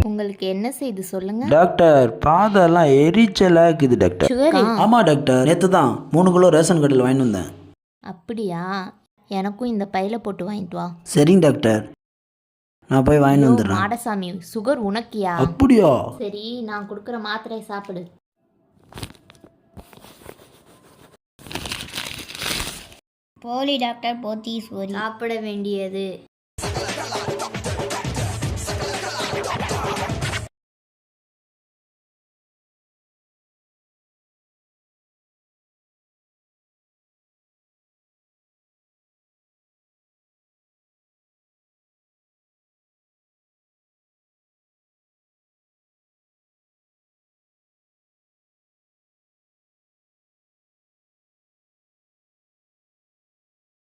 உங்களுக்கு என்ன செய்து சொல்லுங்க. டாக்டர் பாதெல்லாம் எரிச்சலாக இருக்குது டாக்டர். சுகர் ஆமாம் டாக்டர், நேற்று தான் 3 கிலோ ரேஷன் கடையில் வாங்கிட்டு வந்தேன். அப்படியா? எனக்கும் இந்த பையில போட்டு வாங்கிட்டு வா. சரிங்க டாக்டர், நான் போய் வாங்கிட்டு வந்துடுறேன். மாடசாமி, சுகர் உனக்கியா? அப்படியா? சரி, நான் கொடுக்குற மாத்திரை சாப்பிடு. போலி டாக்டர் போத்தீஸ்வரி. சாப்பிட வேண்டியது